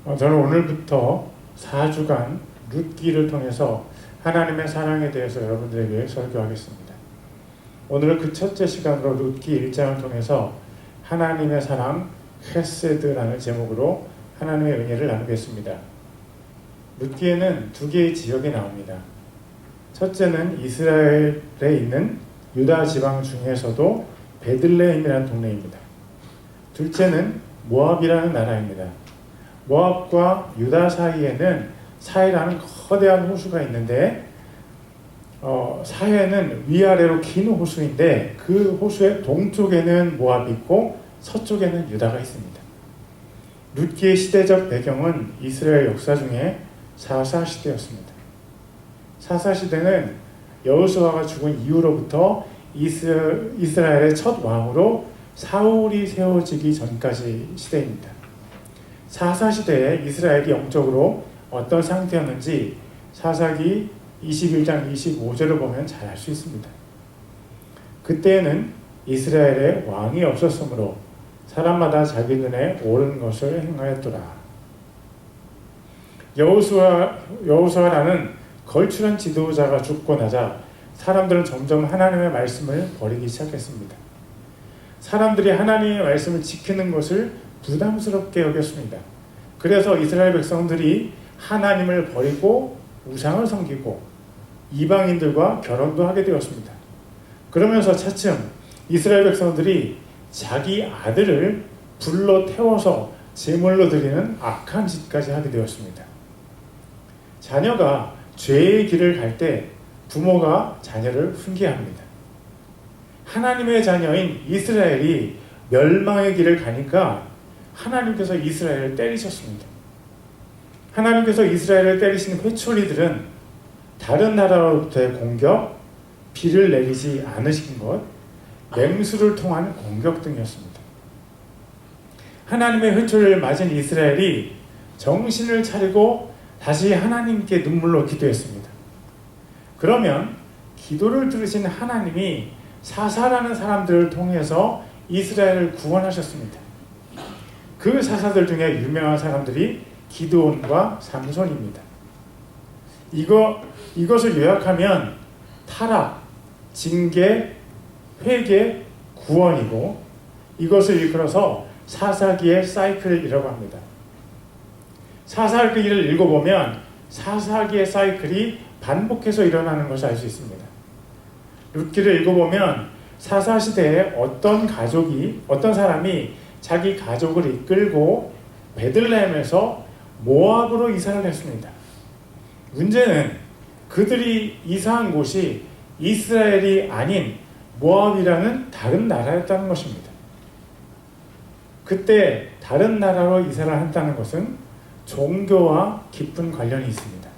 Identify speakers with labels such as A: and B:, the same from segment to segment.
A: 저는 오늘부터 4주간 룻기를 통해서 하나님의 사랑에 대해서 여러분들에게 설교하겠습니다. 오늘은 그 첫째 시간으로 룻기 1장을 통해서 하나님의 사랑 헤세드라는 제목으로 하나님의 은혜를 나누겠습니다. 룻기에는 두 개의 지역이 나옵니다. 첫째는 이스라엘에 있는 유다 지방 중에서도 베들레헴이라는 동네입니다. 둘째는 모압이라는 나라입니다. 모압과 유다 사이에는 사해라는 거대한 호수가 있는데 사해는 위아래로 긴 호수인데 그 호수의 동쪽에는 모압이 있고 서쪽에는 유다가 있습니다. 룻기의 시대적 배경은 이스라엘 역사 중에 사사시대였습니다. 사사시대는 여호수아가 죽은 이후로부터 이스라엘의 첫 왕으로 사울이 세워지기 전까지 시대입니다. 사사시대에 이스라엘이 영적으로 어떤 상태였는지 사사기 21장 25절을 보면 잘 알 수 있습니다. 그때에는 이스라엘에 왕이 없었으므로 사람마다 자기 눈에 옳은 것을 행하였더라. 여호수아라는 걸출한 지도자가 죽고 나자 사람들은 점점 하나님의 말씀을 버리기 시작했습니다. 사람들이 하나님의 말씀을 지키는 것을 부담스럽게 여겼습니다. 그래서 이스라엘 백성들이 하나님을 버리고 우상을 섬기고 이방인들과 결혼도 하게 되었습니다. 그러면서 차츰 이스라엘 백성들이 자기 아들을 불로 태워서 제물로 드리는 악한 짓까지 하게 되었습니다. 자녀가 죄의 길을 갈 때 부모가 자녀를 훈계합니다. 하나님의 자녀인 이스라엘이 멸망의 길을 가니까 하나님께서 이스라엘을 때리셨습니다. 하나님께서 이스라엘을 때리신 회초리들은 다른 나라로부터의 공격, 비를 내리지 않으신 것, 맹수를 통한 공격 등이었습니다. 하나님의 회초리를 맞은 이스라엘이 정신을 차리고 다시 하나님께 눈물로 기도했습니다. 그러면 기도를 들으신 하나님이 사사라는 사람들을 통해서 이스라엘을 구원하셨습니다. 그 사사들 중에 유명한 사람들이 기드온과 삼손입니다. 이것을 요약하면 타락, 징계, 회개, 구원이고 이것을 이끌어서 사사기의 사이클이라고 합니다. 사사기를 읽어보면 사사기의 사이클이 반복해서 일어나는 것을 알 수 있습니다. 룻기를 읽어보면 사사시대에 어떤 사람이 자기 가족을 이끌고 베들레헴에서 모압으로 이사를 했습니다. 문제는 그들이 이사한 곳이 이스라엘이 아닌 모압이라는 다른 나라였다는 것입니다. 그때 다른 나라로 이사를 한다는 것은 종교와 깊은 관련이 있습니다.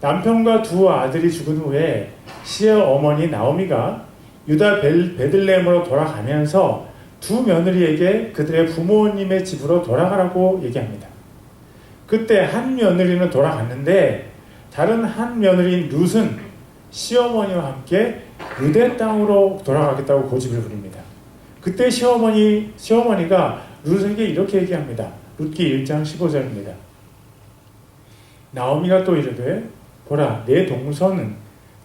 A: 남편과 두 아들이 죽은 후에 시어머니 나오미가 유다 베들레헴으로 돌아가면서 두 며느리에게 그들의 부모님의 집으로 돌아가라고 얘기합니다. 그때 한 며느리는 돌아갔는데 다른 한 며느리인 룻은 시어머니와 함께 유대 땅으로 돌아가겠다고 고집을 부립니다. 그때 시어머니가 룻에게 이렇게 얘기합니다. 룻기 1장 15절입니다. 나오미가 또 이르되 보라 내 동서는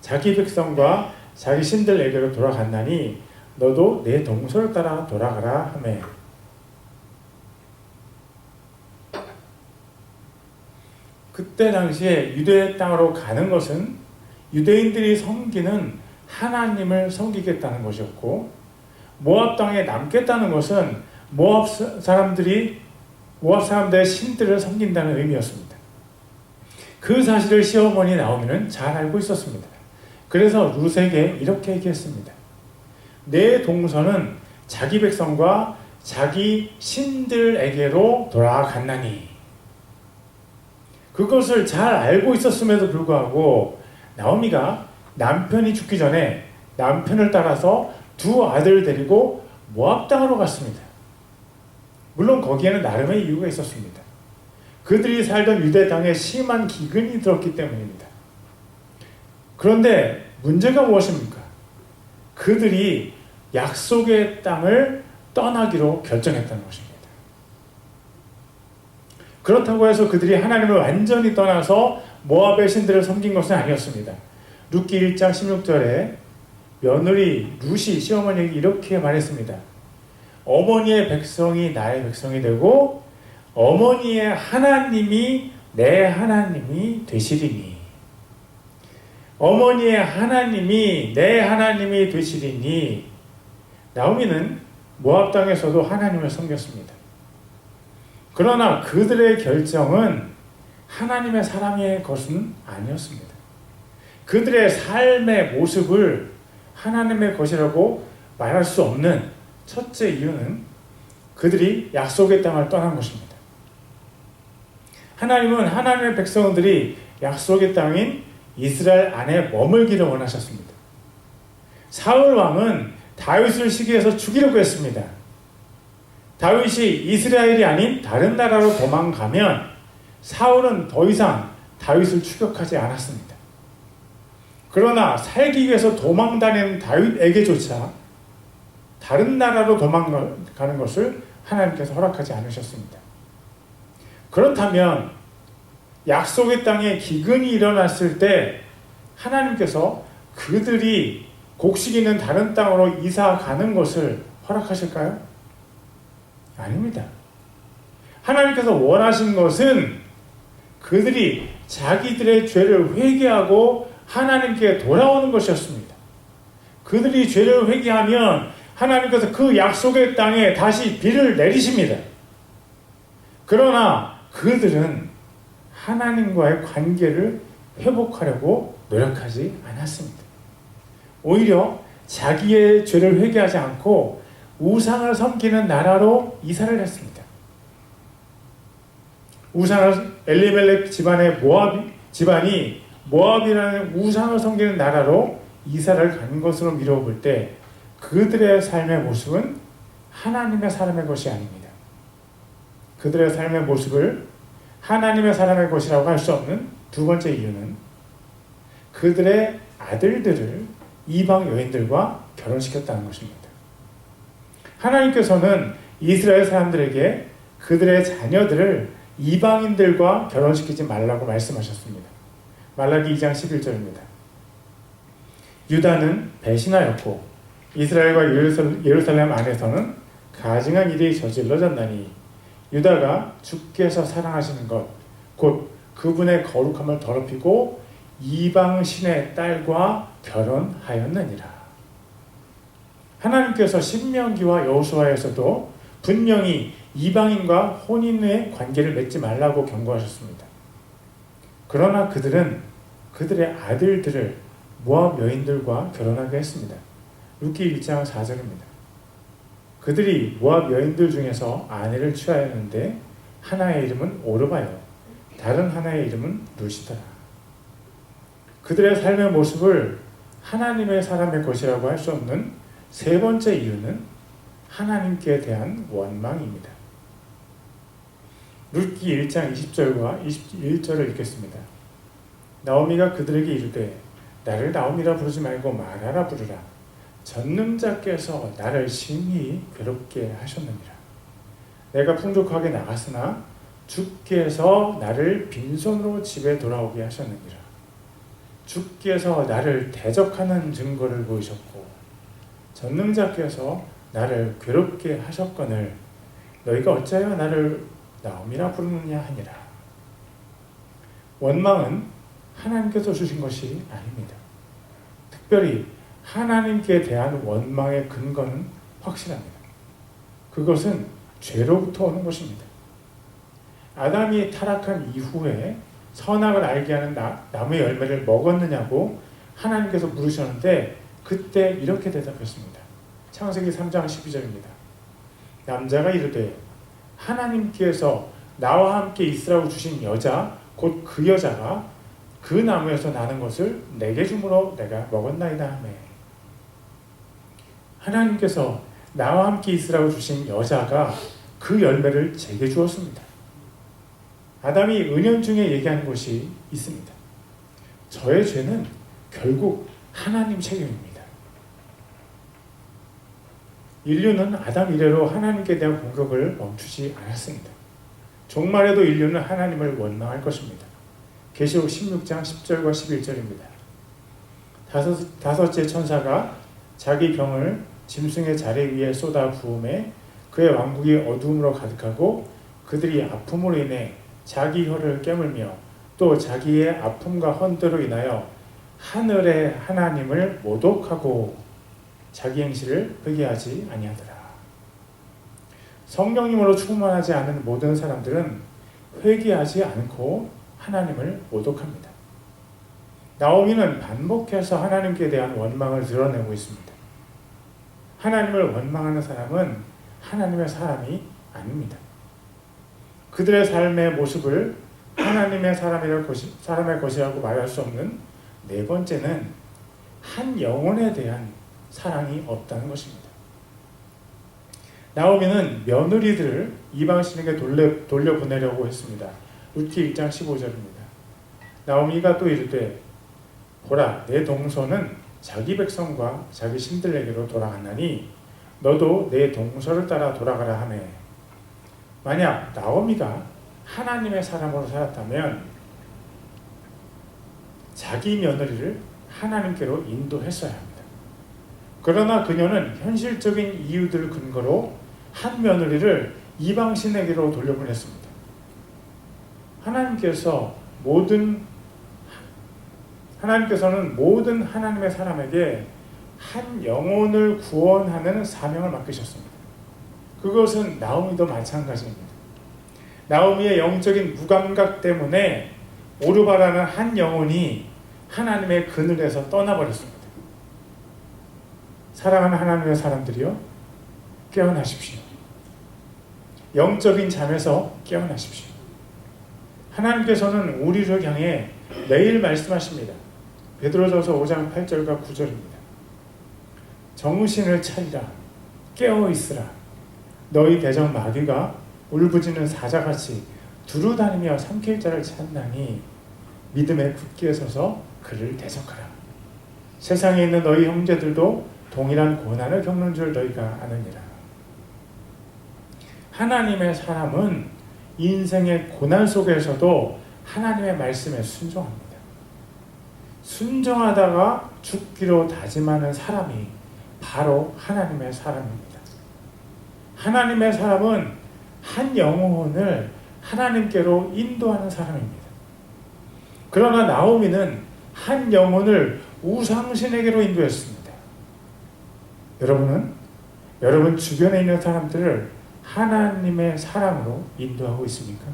A: 자기 백성과 자기 신들에게로 돌아갔나니 너도 내 동서를 따라 돌아가라 하매 그때 당시에 유대 땅으로 가는 것은 유대인들이 섬기는 하나님을 섬기겠다는 것이었고 모압 땅에 남겠다는 것은 모압 사람들의 신들을 섬긴다는 의미였습니다. 그 사실을 시어머니 나오미는 잘 알고 있었습니다. 그래서 룻에게 이렇게 얘기했습니다. 내 동서는 자기 백성과 자기 신들에게로 돌아갔나니 그것을 잘 알고 있었음에도 불구하고 나오미가 남편이 죽기 전에 남편을 따라서 두 아들을 데리고 모압 땅으로 갔습니다. 물론 거기에는 나름의 이유가 있었습니다. 그들이 살던 유대 땅에 심한 기근이 들었기 때문입니다. 그런데 문제가 무엇입니까? 그들이 약속의 땅을 떠나기로 결정했다는 것입니다. 그렇다고 해서 그들이 하나님을 완전히 떠나서 모압의 신들을 섬긴 것은 아니었습니다. 룻기 1장 16절에 며느리 룻이 시어머니에게 이렇게 말했습니다. 어머니의 백성이 나의 백성이 되고 어머니의 하나님이 내 하나님이 되시리니, 어머니의 하나님이 내 하나님이 되시리니. 나오미는 모압 땅에서도 하나님을 섬겼습니다. 그러나 그들의 결정은 하나님의 사람의 것은 아니었습니다. 그들의 삶의 모습을 하나님의 것이라고 말할 수 없는 첫째 이유는 그들이 약속의 땅을 떠난 것입니다. 하나님은 하나님의 백성들이 약속의 땅인 이스라엘 안에 머물기를 원하셨습니다. 사울 왕은 다윗을 시기해서 죽이려고 했습니다. 다윗이 이스라엘이 아닌 다른 나라로 도망가면 사울은 더 이상 다윗을 추격하지 않았습니다. 그러나 살기 위해서 도망다니는 다윗에게조차 다른 나라로 도망가는 것을 하나님께서 허락하지 않으셨습니다. 그렇다면 약속의 땅에 기근이 일어났을 때 하나님께서 그들이 곡식 있는 다른 땅으로 이사 가는 것을 허락하실까요? 아닙니다. 하나님께서 원하신 것은 그들이 자기들의 죄를 회개하고 하나님께 돌아오는 것이었습니다. 그들이 죄를 회개하면 하나님께서 그 약속의 땅에 다시 비를 내리십니다. 그러나 그들은 하나님과의 관계를 회복하려고 노력하지 않았습니다. 오히려 자기의 죄를 회개하지 않고 우상을 섬기는 나라로 이사를 했습니다. 엘리멜렉 집안의 집안이 모압이라는 우상을 섬기는 나라로 이사를 간 것으로 미루어 볼 때 그들의 삶의 모습은 하나님의 사람의 것이 아닙니다. 그들의 삶의 모습을 하나님의 사람의 것이라고 할 수 없는 두 번째 이유는 그들의 아들들을 이방 여인들과 결혼시켰다는 것입니다. 하나님께서는 이스라엘 사람들에게 그들의 자녀들을 이방인들과 결혼시키지 말라고 말씀하셨습니다. 말라기 2장 11절입니다. 유다는 배신하였고 이스라엘과 예루살렘 안에서는 가증한 일이 저질러졌나니 유다가 주께서 사랑하시는 것 곧 그분의 거룩함을 더럽히고 이방 신의 딸과 결혼하였느니라. 하나님께서 신명기와 여호수아에서도 분명히 이방인과 혼인의 관계를 맺지 말라고 경고하셨습니다. 그러나 그들은 그들의 아들들을 모압 여인들과 결혼하게 했습니다. 룻기 1장 4절입니다. 그들이 모압 여인들 중에서 아내를 취하였는데 하나의 이름은 오르바요 다른 하나의 이름은 룻이더라. 그들의 삶의 모습을 하나님의 사람의 것이라고 할 수 없는 세 번째 이유는 하나님께 대한 원망입니다. 룻기 1장 20절과 21절을 읽겠습니다. 나오미가 그들에게 이르되 나를 나오미라 부르지 말고 마라라 부르라. 전능자께서 나를 심히 괴롭게 하셨느니라. 내가 풍족하게 나갔으나 주께서 나를 빈손으로 집에 돌아오게 하셨느니라. 주께서 나를 대적하는 증거를 보이셨고 전능자께서 나를 괴롭게 하셨거늘 너희가 어찌하여 나를 나오미라 부르느냐 하니라. 원망은 하나님께서 주신 것이 아닙니다. 특별히 하나님께 대한 원망의 근거는 확실합니다. 그것은 죄로부터 오는 것입니다. 아담이 타락한 이후에 선악을 알게 하는 나무의 열매를 먹었느냐고 하나님께서 물으셨는데 그때 이렇게 대답했습니다. 창세기 3장 12절입니다. 남자가 이르되 하나님께서 나와 함께 있으라고 주신 여자 곧 그 여자가 그 나무에서 나는 것을 내게 주므로 내가 먹었나이다 하매. 하나님께서 나와 함께 있으라고 주신 여자가 그 열매를 제게 주었습니다. 아담이 은연중에 얘기하는 것이 있습니다. 저의 죄는 결국 하나님 책임입니다. 인류는 아담 이래로 하나님께 대한 공격을 멈추지 않았습니다. 종말에도 인류는 하나님을 원망할 것입니다. 계시록 16장 10절과 11절입니다. 다섯째 천사가 자기 병을 짐승의 자리 위에 쏟아 부음에 그의 왕국이 어두움으로 가득하고 그들이 아픔으로 인해 자기 혀를 깨물며 또 자기의 아픔과 헌대로 인하여 하늘의 하나님을 모독하고 자기 행실을 회개하지 아니하더라. 성령님으로 충만하지 않은 모든 사람들은 회개하지 않고 하나님을 모독합니다. 나오미는 반복해서 하나님께 대한 원망을 드러내고 있습니다. 하나님을 원망하는 사람은 하나님의 사람이 아닙니다. 그들의 삶의 모습을 하나님의 사람의 것이라고 말할 수 없는 네 번째는 한 영혼에 대한 사랑이 없다는 것입니다. 나오미는 며느리들을 이방신에게 돌려보내려고 했습니다. 룻기 1장 15절입니다. 나오미가 또 이르되 보라 내 동서는 자기 백성과 자기 신들에게로 돌아갔나니 너도 내 동서를 따라 돌아가라 하매. 만약 나오미가 하나님의 사람으로 살았다면 자기 며느리를 하나님께로 인도했어야 합니다. 그러나 그녀는 현실적인 이유들을 근거로 한 며느리를 이방신에게로 돌려보냈습니다. 하나님께서는 모든 하나님의 사람에게 한 영혼을 구원하는 사명을 맡기셨습니다. 그것은 나오미도 마찬가지입니다. 나오미의 영적인 무감각 때문에 오르바라는 한 영혼이 하나님의 그늘에서 떠나버렸습니다. 사랑하는 하나님의 사람들이여, 깨어나십시오. 영적인 잠에서 깨어나십시오. 하나님께서는 우리를 향해 매일 말씀하십니다. 베드로전서 5장 8절과 9절입니다. 정신을 차리라. 깨어있으라. 너희 대적 마귀가 울부짖는 사자같이 두루다니며 삼킬 자를 찾나니 믿음에 굳게 서서 그를 대적하라. 세상에 있는 너희 형제들도 동일한 고난을 겪는 줄 너희가 아느니라. 하나님의 사람은 인생의 고난 속에서도 하나님의 말씀에 순종합니다. 순종하다가 죽기로 다짐하는 사람이 바로 하나님의 사람입니다. 하나님의 사람은 한 영혼을 하나님께로 인도하는 사람입니다. 그러나 나오미는 한 영혼을 우상신에게로 인도했습니다. 여러분 주변에 있는 사람들을 하나님의 사랑으로 인도하고 있습니까?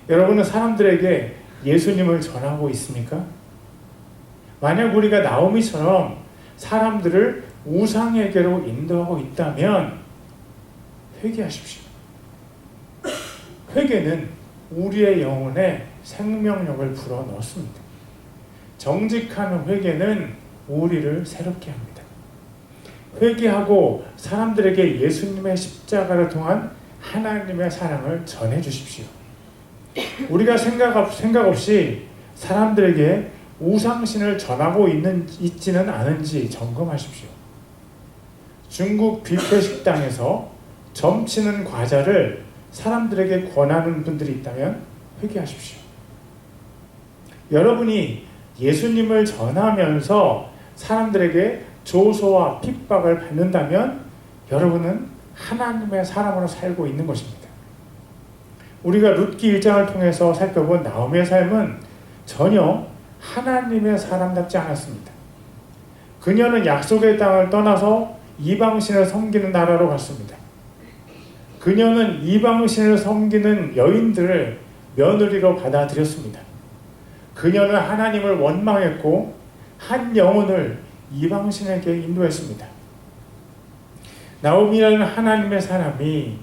A: 여러분은 사람들에게 예수님을 전하고 있습니까? 만약 우리가 나오미처럼 사람들을 우상에게로 인도하고 있다면 회개하십시오. 회개는 우리의 영혼에 생명력을 불어넣습니다. 정직한 회개는 우리를 새롭게 합니다. 회개하고 사람들에게 예수님의 십자가를 통한 하나님의 사랑을 전해 주십시오. 우리가 생각 없이 사람들에게 우상신을 전하고 있지는 않은지 점검하십시오. 중국 뷔페 식당에서 점치는 과자를 사람들에게 권하는 분들이 있다면 회개하십시오. 여러분이 예수님을 전하면서 사람들에게 조소와 핍박을 받는다면 여러분은 하나님의 사람으로 살고 있는 것입니다. 우리가 룻기 1장을 통해서 살펴본 나오미의 삶은 전혀 하나님의 사람답지 않았습니다. 그녀는 약속의 땅을 떠나서 이방신을 섬기는 나라로 갔습니다. 그녀는 이방신을 섬기는 여인들을 며느리로 받아들였습니다. 그녀는 하나님을 원망했고 한 영혼을 이방신에게 인도했습니다. 나오미라는 하나님의 사람이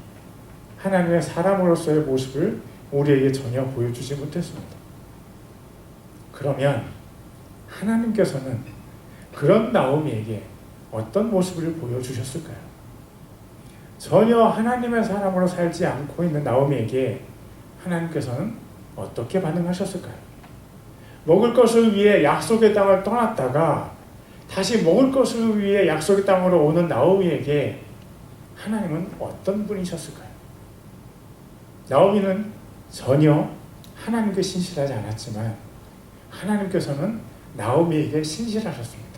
A: 하나님의 사람으로서의 모습을 우리에게 전혀 보여주지 못했습니다. 그러면 하나님께서는 그런 나오미에게 어떤 모습을 보여주셨을까요? 전혀 하나님의 사람으로 살지 않고 있는 나오미에게 하나님께서는 어떻게 반응하셨을까요? 먹을 것을 위해 약속의 땅을 떠났다가 다시 먹을 것을 위해 약속의 땅으로 오는 나오미에게 하나님은 어떤 분이셨을까요? 나오미는 전혀 하나님께 신실하지 않았지만 하나님께서는 나오미에게 신실하셨습니다.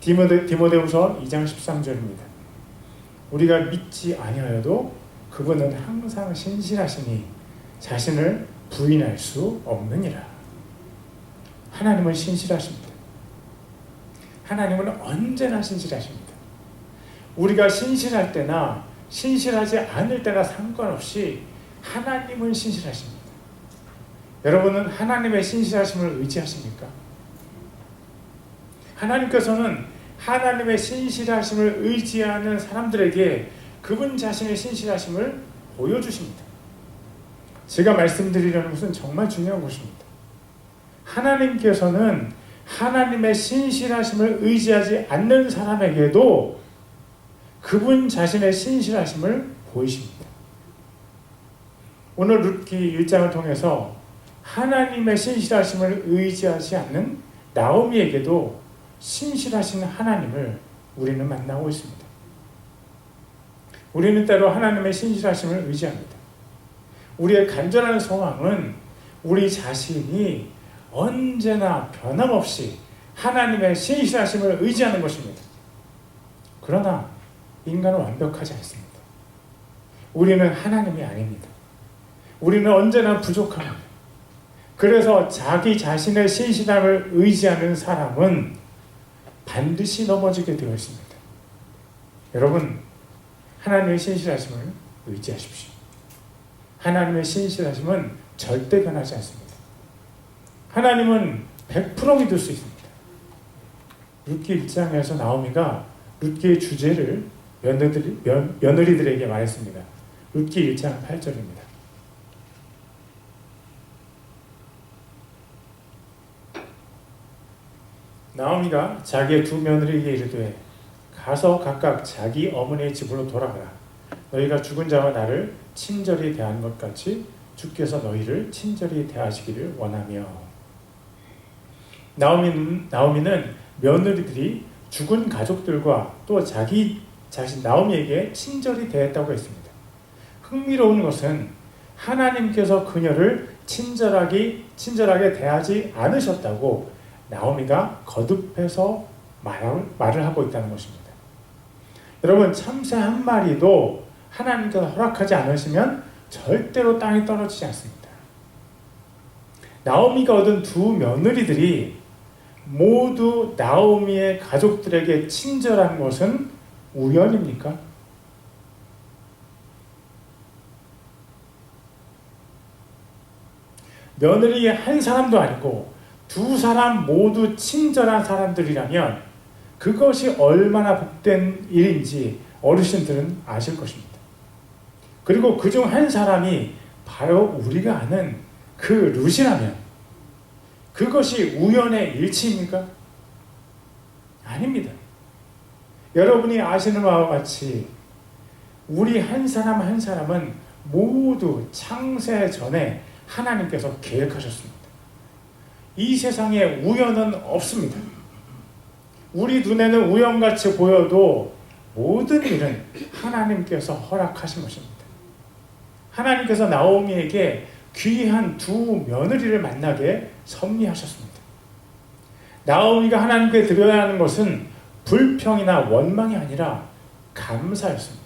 A: 디모데후서 2장 13절입니다. 우리가 믿지 아니하여도 그분은 항상 신실하시니 자신을 부인할 수 없느니라. 하나님은 신실하십니다. 하나님은 언제나 신실하십니다. 우리가 신실할 때나 신실하지 않을 때나 상관없이 하나님은 신실하십니다. 여러분은 하나님의 신실하심을 의지하십니까? 하나님께서는 하나님의 신실하심을 의지하는 사람들에게 그분 자신의 신실하심을 보여주십니다. 제가 말씀드리려는 것은 정말 중요한 것입니다. 하나님께서는 하나님의 신실하심을 의지하지 않는 사람에게도 그분 자신의 신실하심을 보이십니다. 오늘 룻기 1장을 통해서 하나님의 신실하심을 의지하지 않는 나오미에게도 신실하신 하나님을 우리는 만나고 있습니다. 우리는 때로 하나님의 신실하심을 의지합니다. 우리의 간절한 소망은 우리 자신이 언제나 변함없이 하나님의 신실하심을 의지하는 것입니다. 그러나 인간은 완벽하지 않습니다. 우리는 하나님이 아닙니다. 우리는 언제나 부족합니다. 그래서 자기 자신의 신실함을 의지하는 사람은 반드시 넘어지게 되어 있습니다. 여러분, 하나님의 신실하심을 의지하십시오. 하나님의 신실하심은 절대 변하지 않습니다. 하나님은 100% 믿을 수 있습니다. 룻기 1장에서 나오미가 룻기의 주제를 며느리들에게 말했습니다. 룻기 1장 8절입니다. 나오미가 자기의 두 며느리에게 이르되 가서 각각 자기 어머니의 집으로 돌아가라. 너희가 죽은 자와 나를 친절히 대하는 것 같이 주께서 너희를 친절히 대하시기를 원하며. 나오미는 며느리들이 죽은 가족들과 또 자기 자신 나오미에게 친절히 대했다고 했습니다. 흥미로운 것은 하나님께서 그녀를 친절하게 대하지 않으셨다고 나오미가 거듭해서 말을 하고 있다는 것입니다. 여러분, 참새 한 마리도 하나님께서 허락하지 않으시면 절대로 땅에 떨어지지 않습니다. 나오미가 얻은 두 며느리들이 모두 나오미의 가족들에게 친절한 것은 우연입니까? 며느리 한 사람도 아니고 두 사람 모두 친절한 사람들이라면 그것이 얼마나 복된 일인지 어르신들은 아실 것입니다. 그리고 그중 한 사람이 바로 우리가 아는 그 룻이라면 그것이 우연의 일치입니까? 아닙니다. 여러분이 아시는 바와 같이 우리 한 사람 한 사람은 모두 창세 전에 하나님께서 계획하셨습니다. 이 세상에 우연은 없습니다. 우리 눈에는 우연같이 보여도 모든 일은 하나님께서 허락하신 것입니다. 하나님께서 나오미에게 귀한 두 며느리를 만나게 섭리하셨습니다. 나오미가 하나님께 드려야 하는 것은 불평이나 원망이 아니라 감사였습니다.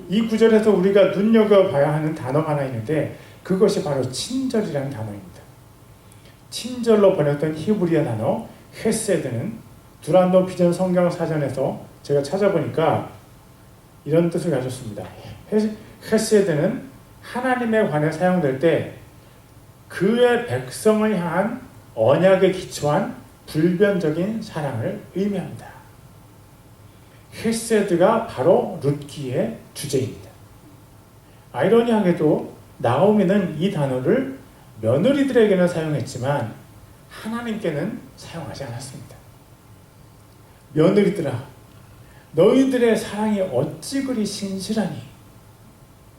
A: 이 구절에서 우리가 눈여겨봐야 하는 단어가 하나 있는데 그것이 바로 친절이라는 단어입니다. 친절로 번역된 히브리어 단어 헤세드는 두란노 비전 성경 사전에서 제가 찾아보니까 이런 뜻을 가졌습니다. 헤세드는 하나님에 관해 사용될 때 그의 백성을 향한 언약에 기초한 불변적인 사랑을 의미합니다. 헤세드가 바로 룻기의 주제입니다. 아이러니하게도 나오미는 이 단어를 며느리들에게는 사용했지만 하나님께는 사용하지 않았습니다. 며느리들아, 너희들의 사랑이 어찌 그리 신실하니?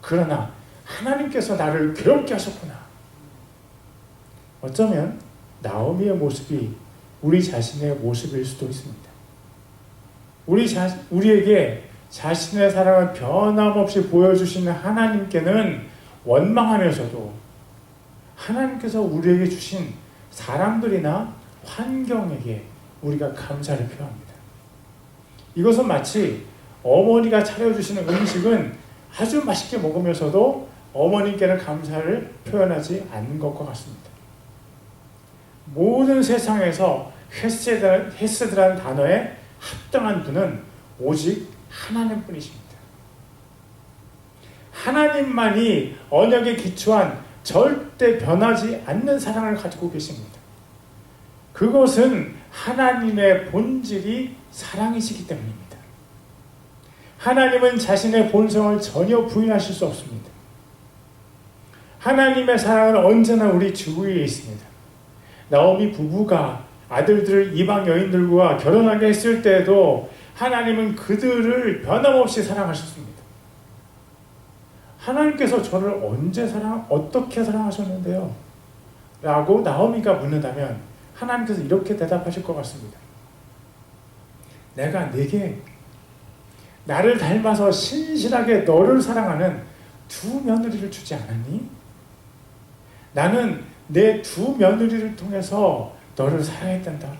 A: 그러나 하나님께서 나를 괴롭게 하셨구나. 어쩌면 나오미의 모습이 우리 자신의 모습일 수도 있습니다. 우리에게 자신의 사랑을 변함없이 보여주시는 하나님께는 원망하면서도 하나님께서 우리에게 주신 사람들이나 환경에게 우리가 감사를 표합니다. 이것은 마치 어머니가 차려주시는 음식은 아주 맛있게 먹으면서도 어머님께는 감사를 표현하지 않는 것과 같습니다. 모든 세상에서 헤세드라는 단어에 합당한 분은 오직 하나님뿐이십니다. 하나님만이 언약에 기초한 절대 변하지 않는 사랑을 가지고 계십니다. 그것은 하나님의 본질이 사랑이시기 때문입니다. 하나님은 자신의 본성을 전혀 부인하실 수 없습니다. 하나님의 사랑은 언제나 우리 주위에 있습니다. 나오미 부부가 아들들을 이방 여인들과 결혼하게 했을 때에도 하나님은 그들을 변함없이 사랑하셨습니다. 하나님께서 저를 어떻게 사랑하셨는데요? 라고 나오미가 묻는다면 하나님께서 이렇게 대답하실 것 같습니다. 내가 네게 나를 닮아서 신실하게 너를 사랑하는 두 며느리를 주지 않았니? 나는 내 두 며느리를 통해서 너를 사랑했단다.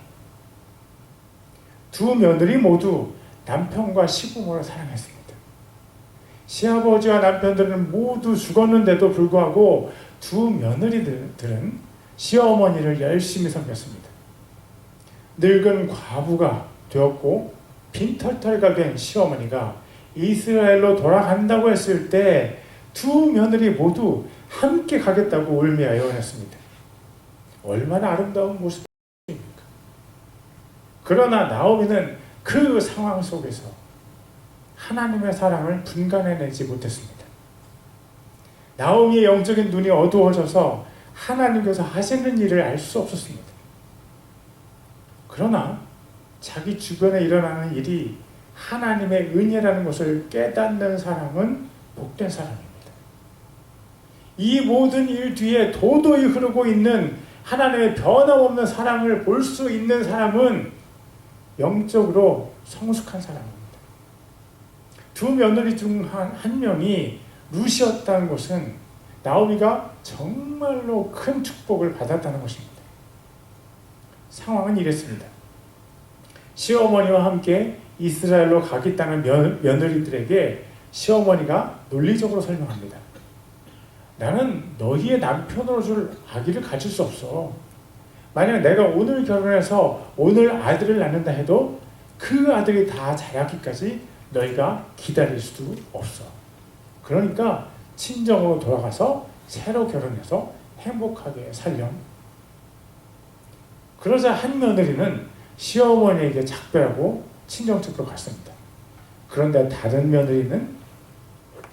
A: 두 며느리 모두 남편과 시부모를 사랑했습니다. 시아버지와 남편들은 모두 죽었는데도 불구하고 두 며느리들은 시어머니를 열심히 섬겼습니다. 늙은 과부가 되었고 빈털털가 된 시어머니가 이스라엘로 돌아간다고 했을 때 두 며느리 모두 함께 가겠다고 울며 애원했습니다. 얼마나 아름다운 모습입니까? 그러나 나오미는 그 상황 속에서 하나님의 사랑을 분간해내지 못했습니다. 나오미의 영적인 눈이 어두워져서 하나님께서 하시는 일을 알 수 없었습니다. 그러나 자기 주변에 일어나는 일이 하나님의 은혜라는 것을 깨닫는 사람은 복된 사람입니다. 이 모든 일 뒤에 도도히 흐르고 있는 하나님의 변함없는 사랑을 볼 수 있는 사람은 영적으로 성숙한 사람입니다. 두 며느리 중 한 명이 룻이었다는 것은 나오미가 정말로 큰 축복을 받았다는 것입니다. 상황은 이랬습니다. 시어머니와 함께 이스라엘로 가겠다는 며느리들에게 시어머니가 논리적으로 설명합니다. 나는 너희의 남편으로 줄 아기를 가질 수 없어. 만약 내가 오늘 결혼해서 오늘 아들을 낳는다 해도 그 아들이 다 자라기까지 너희가 기다릴 수도 없어. 그러니까 친정으로 돌아가서 새로 결혼해서 행복하게 살렴. 그러자 한 며느리는 시어머니에게 작별하고 친정집으로 갔습니다. 그런데 다른 며느리는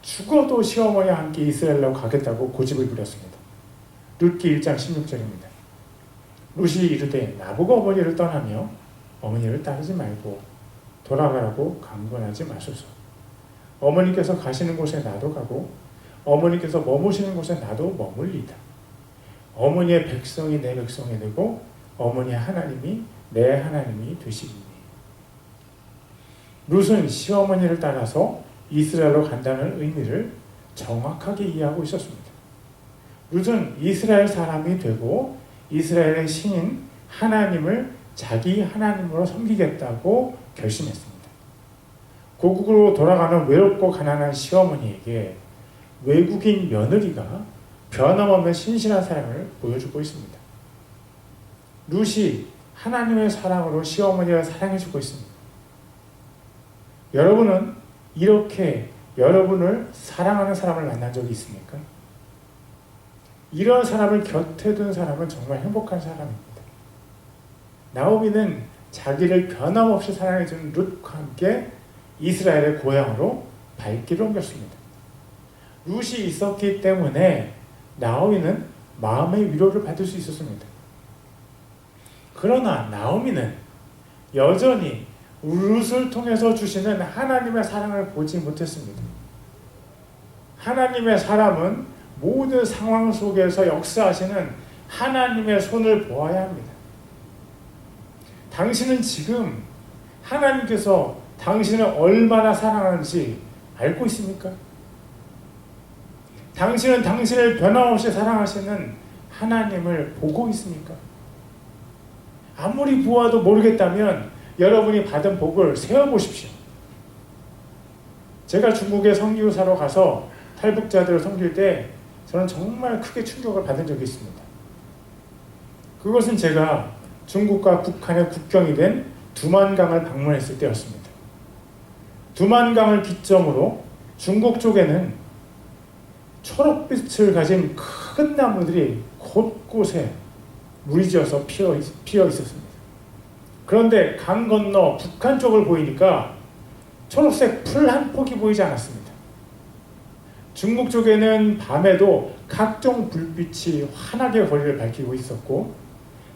A: 죽어도 시어머니와 함께 이스라엘로 가겠다고 고집을 부렸습니다. 룻기 1장 16절입니다. 룻이 이르되 나보고 어머니를 떠나며 어머니를 따르지 말고 돌아가라고 강권하지 마소서. 어머니께서 가시는 곳에 나도 가고 어머니께서 머무시는 곳에 나도 머물리다. 어머니의 백성이 내 백성이 되고 어머니의 하나님이 내 하나님이 되시리니. 룻은 시어머니를 따라서 이스라엘로 간다는 의미를 정확하게 이해하고 있었습니다. 룻은 이스라엘 사람이 되고 이스라엘의 신인 하나님을 자기 하나님으로 섬기겠다고 결심했습니다. 고국으로 돌아가는 외롭고 가난한 시어머니에게 외국인 며느리가 변함없는 신실한 사랑을 보여주고 있습니다. 룻이 하나님의 사랑으로 시어머니를 사랑해주고 있습니다. 여러분은 이렇게 여러분을 사랑하는 사람을 만난 적이 있습니까? 이런 사람을 곁에 둔 사람은 정말 행복한 사람입니다. 나오미는 자기를 변함없이 사랑해주는 룻과 함께 이스라엘의 고향으로 발길을 옮겼습니다. 룻이 있었기 때문에 나오미는 마음의 위로를 받을 수 있었습니다. 그러나 나오미는 여전히 룻을 통해서 주시는 하나님의 사랑을 보지 못했습니다. 하나님의 사람은 모든 상황 속에서 역사하시는 하나님의 손을 보아야 합니다. 당신은 지금 하나님께서 당신을 얼마나 사랑하는지 알고 있습니까? 당신은 당신을 변함없이 사랑하시는 하나님을 보고 있습니까? 아무리 보아도 모르겠다면 여러분이 받은 복을 세어보십시오. 제가 중국에 선교사로 가서 탈북자들을 섬길 때 저는 정말 크게 충격을 받은 적이 있습니다. 그것은 제가 중국과 북한의 국경이 된 두만강을 방문했을 때였습니다. 두만강을 기점으로 중국 쪽에는 초록빛을 가진 큰 나무들이 곳곳에 무리지어서 피어 있었습니다. 그런데 강 건너 북한 쪽을 보이니까 초록색 풀 한 폭이 보이지 않았습니다. 중국 쪽에는 밤에도 각종 불빛이 환하게 거리를 밝히고 있었고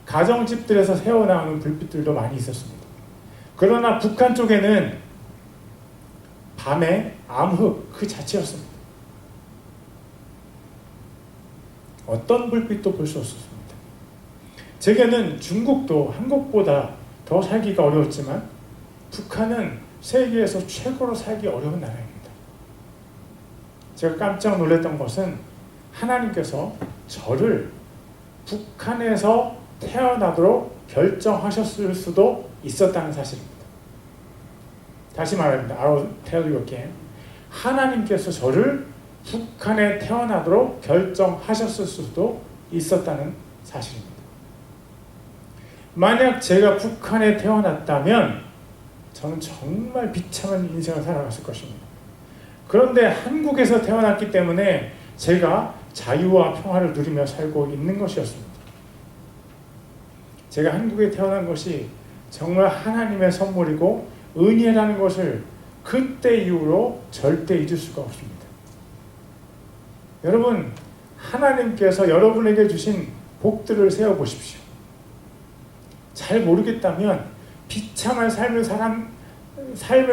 A: 가정집들에서 새어나오는 불빛들도 많이 있었습니다. 그러나 북한 쪽에는 밤에 암흑 그 자체였습니다. 어떤 불빛도 볼 수 없었습니다. 제게는 중국도 한국보다 더 살기가 어려웠지만 북한은 세계에서 최고로 살기 어려운 나라입니다. 제가 깜짝 놀랐던 것은 하나님께서 저를 북한에서 태어나도록 결정하셨을 수도 있었다는 사실입니다. 다시 말합니다. I'll tell you again. 하나님께서 저를 북한에 태어나도록 결정하셨을 수도 있었다는 사실입니다. 만약 제가 북한에 태어났다면 저는 정말 비참한 인생을 살아갔을 것입니다. 그런데 한국에서 태어났기 때문에 제가 자유와 평화를 누리며 살고 있는 것이었습니다. 제가 한국에 태어난 것이 정말 하나님의 선물이고 은혜라는 것을 그때 이후로 절대 잊을 수가 없습니다. 여러분, 하나님께서 여러분에게 주신 복들을 세어보십시오. 잘 모르겠다면 비참한 삶을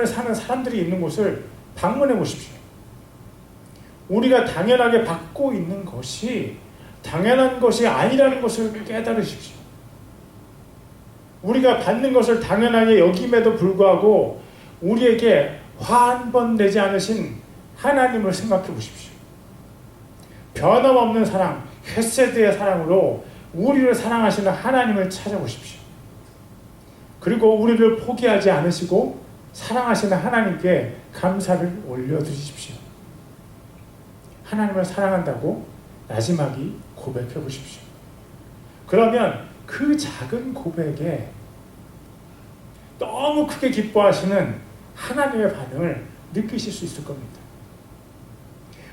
A: 사는 사람들이 있는 곳을 방문해 보십시오. 우리가 당연하게 받고 있는 것이 당연한 것이 아니라는 것을 깨달으십시오. 우리가 받는 것을 당연하게 여김에도 불구하고 우리에게 화 한 번 내지 않으신 하나님을 생각해 보십시오. 변함없는 사랑, 헤세드의 사랑으로 우리를 사랑하시는 하나님을 찾아보십시오. 그리고 우리를 포기하지 않으시고 사랑하시는 하나님께 감사를 올려드리십시오. 하나님을 사랑한다고 나지막이 고백해 보십시오. 그러면 그 작은 고백에 너무 크게 기뻐하시는 하나님의 반응을 느끼실 수 있을 겁니다.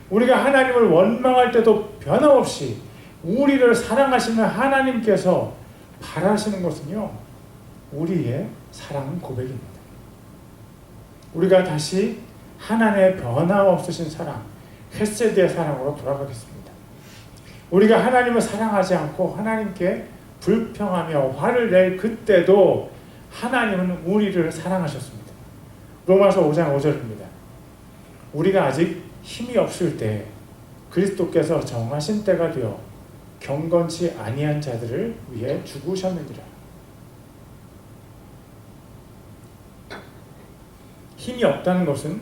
A: 우리가 하나님을 원망할 때도 변함없이 우리를 사랑하시는 하나님께서 바라시는 것은요, 우리의 사랑 고백입니다. 우리가 다시 하나님의 변함없으신 사랑, 헤세드의 사랑으로 돌아가겠습니다. 우리가 하나님을 사랑하지 않고 하나님께 불평하며 화를 낼 그때도 하나님은 우리를 사랑하셨습니다. 로마서 5장 5절입니다. 우리가 아직 힘이 없을 때 그리스도께서 정하신 때가 되어 경건치 아니한 자들을 위해 죽으셨느니라. 힘이 없다는 것은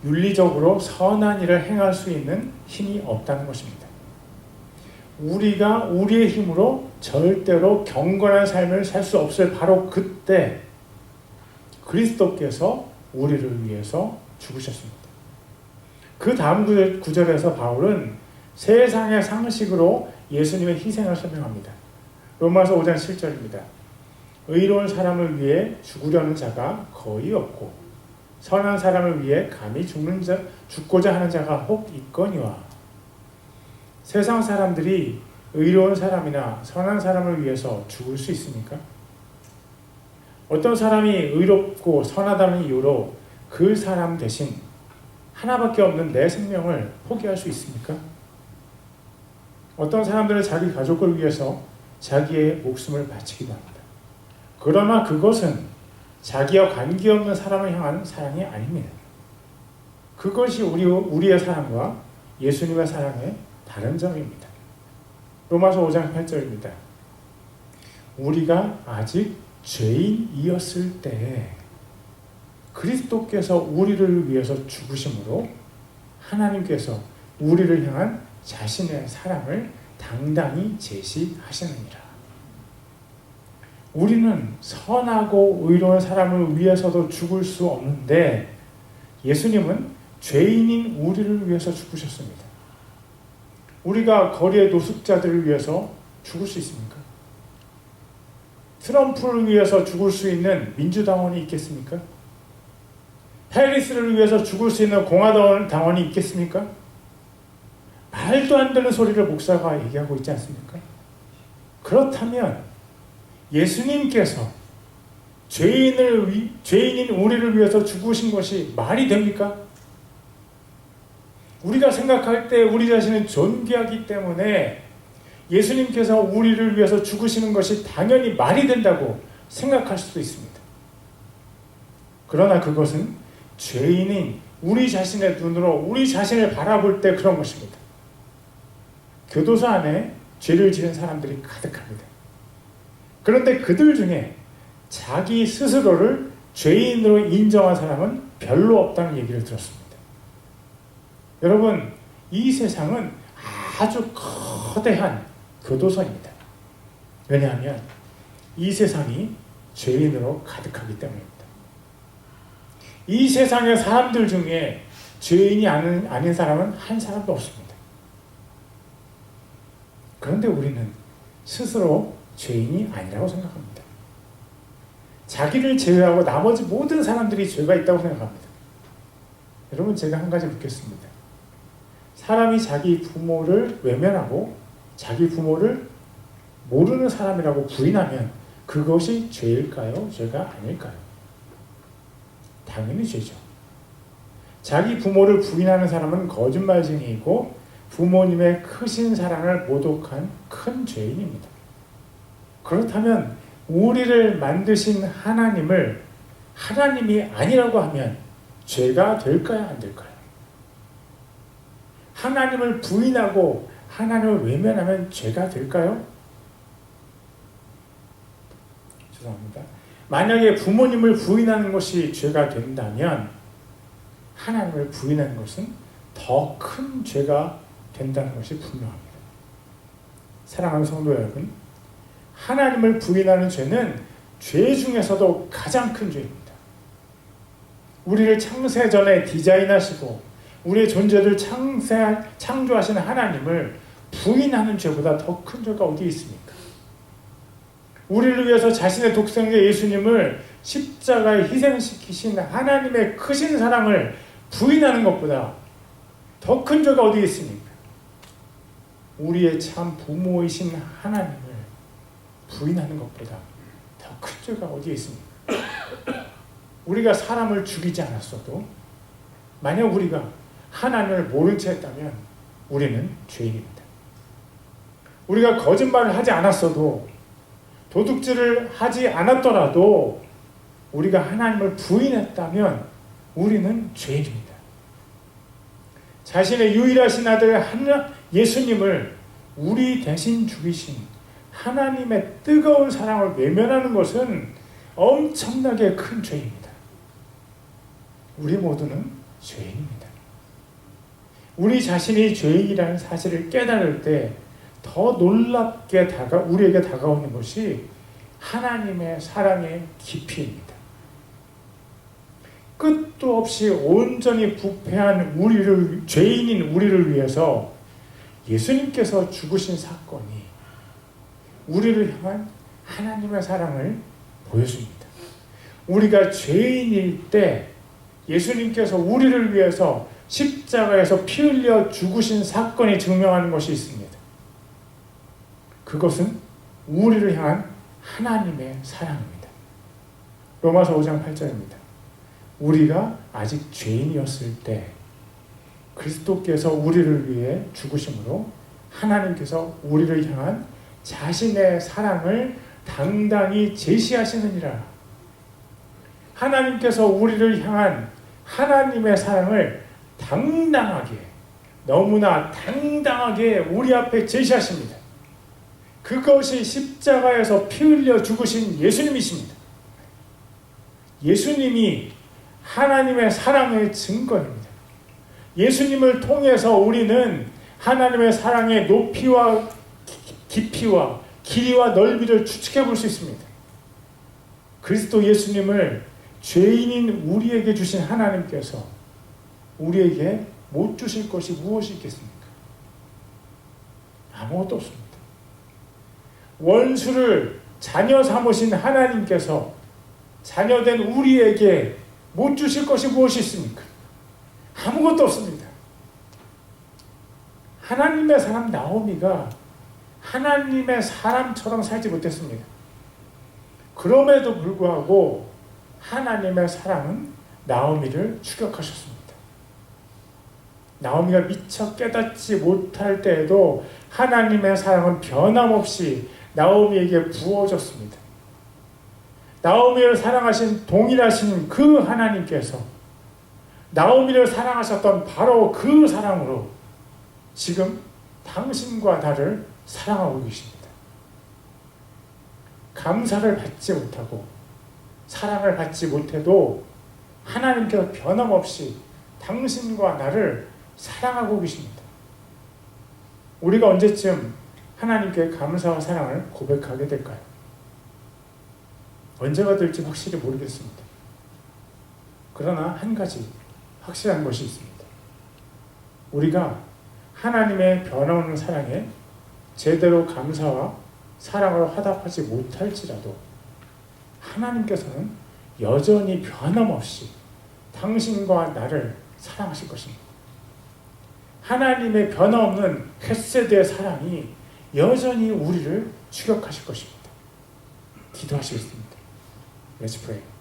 A: 윤리적으로 선한 일을 행할 수 있는 힘이 없다는 것입니다. 우리가 우리의 힘으로 절대로 경건한 삶을 살 수 없을 바로 그때 그리스도께서 우리를 위해서 죽으셨습니다. 그 다음 구절에서 바울은 세상의 상식으로 예수님의 희생을 설명합니다. 로마서 5장 7절입니다. 의로운 사람을 위해 죽으려는 자가 거의 없고 선한 사람을 위해 감히 죽고자 하는 자가 혹 있거니와. 세상 사람들이 의로운 사람이나 선한 사람을 위해서 죽을 수 있습니까? 어떤 사람이 의롭고 선하다는 이유로 그 사람 대신 하나밖에 없는 내 생명을 포기할 수 있습니까? 어떤 사람들은 자기 가족을 위해서 자기의 목숨을 바치기도 합니다. 그러나 그것은 자기와 관계없는 사람을 향한 사랑이 아닙니다. 그것이 우리의 사랑과 예수님의 사랑의 다른 점입니다. 로마서 5장 8절입니다. 우리가 아직 죄인이었을 때 그리스도께서 우리를 위해서 죽으심으로 하나님께서 우리를 향한 자신의 사랑을 당당히 제시하시느니라. 우리는 선하고 의로운 사람을 위해서도 죽을 수 없는데 예수님은 죄인인 우리를 위해서 죽으셨습니다. 우리가 거리의 노숙자들을 위해서 죽을 수 있습니까? 트럼프를 위해서 죽을 수 있는 민주당원이 있겠습니까? 해리스를 위해서 죽을 수 있는 공화당원이 있겠습니까? 말도 안 되는 소리를 목사가 얘기하고 있지 않습니까? 그렇다면 예수님께서 죄인인 우리를 위해서 죽으신 것이 말이 됩니까? 우리가 생각할 때 우리 자신은 존귀하기 때문에 예수님께서 우리를 위해서 죽으시는 것이 당연히 말이 된다고 생각할 수도 있습니다. 그러나 그것은 죄인인 우리 자신의 눈으로 우리 자신을 바라볼 때 그런 것입니다. 교도소 안에 죄를 지은 사람들이 가득합니다. 그런데 그들 중에 자기 스스로를 죄인으로 인정한 사람은 별로 없다는 얘기를 들었습니다. 여러분, 이 세상은 아주 거대한 교도소입니다. 왜냐하면 이 세상이 죄인으로 가득하기 때문입니다. 이 세상의 사람들 중에 죄인이 아닌 사람은 한 사람도 없습니다. 그런데 우리는 스스로 죄인이 아니라고 생각합니다. 자기를 제외하고 나머지 모든 사람들이 죄가 있다고 생각합니다. 여러분, 제가 한 가지 묻겠습니다. 사람이 자기 부모를 외면하고 자기 부모를 모르는 사람이라고 부인하면 그것이 죄일까요? 죄가 아닐까요? 당연히 죄죠. 자기 부모를 부인하는 사람은 거짓말쟁이이고 부모님의 크신 사랑을 모독한 큰 죄인입니다. 그렇다면 우리를 만드신 하나님을 하나님이 아니라고 하면 죄가 될까요? 안 될까요? 하나님을 부인하고 하나님을 외면하면 죄가 될까요? 죄송합니다. 만약에 부모님을 부인하는 것이 죄가 된다면 하나님을 부인하는 것은 더 큰 죄가 된다는 것이 분명합니다. 사랑하는 성도 여러분, 하나님을 부인하는 죄는 죄 중에서도 가장 큰 죄입니다. 우리를 창세전에 디자인하시고 우리의 존재를 창조하시는 하나님을 부인하는 죄보다 더 큰 죄가 어디 있습니까? 우리를 위해서 자신의 독생자 예수님을 십자가에 희생시키신 하나님의 크신 사랑을 부인하는 것보다 더 큰 죄가 어디 있습니까? 우리의 참 부모이신 하나님을 부인하는 것보다 더 큰 죄가 어디에 있습니까? 우리가 사람을 죽이지 않았어도 만약 우리가 하나님을 모른 채 했다면 우리는 죄인입니다. 우리가 거짓말을 하지 않았어도 도둑질을 하지 않았더라도 우리가 하나님을 부인했다면 우리는 죄인입니다. 자신의 유일하신 아들 예수님을 우리 대신 죽이신 하나님의 뜨거운 사랑을 외면하는 것은 엄청나게 큰 죄입니다. 우리 모두는 죄인입니다. 우리 자신이 죄인이라는 사실을 깨달을 때 더 놀랍게 우리에게 다가오는 것이 하나님의 사랑의 깊이입니다. 끝도 없이 온전히 부패한 죄인인 우리를 위해서 예수님께서 죽으신 사건이 우리를 향한 하나님의 사랑을 보여줍니다. 우리가 죄인일 때 예수님께서 우리를 위해서 십자가에서 피 흘려 죽으신 사건이 증명하는 것이 있습니다. 그것은 우리를 향한 하나님의 사랑입니다. 로마서 5장 8절입니다. 우리가 아직 죄인이었을 때 그리스도께서 우리를 위해 죽으심으로 하나님께서 우리를 향한 자신의 사랑을 당당히 제시하시느니라. 하나님께서 우리를 향한 하나님의 사랑을 당당하게, 너무나 당당하게 우리 앞에 제시하십니다. 그것이 십자가에서 피 흘려 죽으신 예수님이십니다. 예수님이 하나님의 사랑의 증거입니다. 예수님을 통해서 우리는 하나님의 사랑의 높이와 깊이와 길이와 넓이를 추측해 볼 수 있습니다. 그리스도 예수님을 죄인인 우리에게 주신 하나님께서 우리에게 못 주실 것이 무엇이 있겠습니까? 아무것도 없습니다. 원수를 자녀 삼으신 하나님께서 자녀된 우리에게 못 주실 것이 무엇이 있습니까? 아무것도 없습니다. 하나님의 사람 나오미가 하나님의 사람처럼 살지 못했습니다. 그럼에도 불구하고 하나님의 사랑은 나오미를 추격하셨습니다. 나오미가 미처 깨닫지 못할 때에도 하나님의 사랑은 변함없이 나오미에게 부어졌습니다. 나오미를 사랑하신 동일하신 그 하나님께서 나오미를 사랑하셨던 바로 그 사랑으로 지금 당신과 나를 사랑하고 계십니다. 감사를 받지 못하고 사랑을 받지 못해도 하나님께서 변함없이 당신과 나를 사랑하고 계십니다. 우리가 언제쯤 하나님께 감사와 사랑을 고백하게 될까요? 언제가 될지 확실히 모르겠습니다. 그러나 한 가지 확실한 것이 있습니다. 우리가 하나님의 변함없는 사랑에 제대로 감사와 사랑을 화답하지 못할지라도 하나님께서는 여전히 변함없이 당신과 나를 사랑하실 것입니다. 하나님의 변함없는 헤세드의 사랑이 여전히 우리를 추격하실 것입니다. 기도하시겠습니다. Let's pray.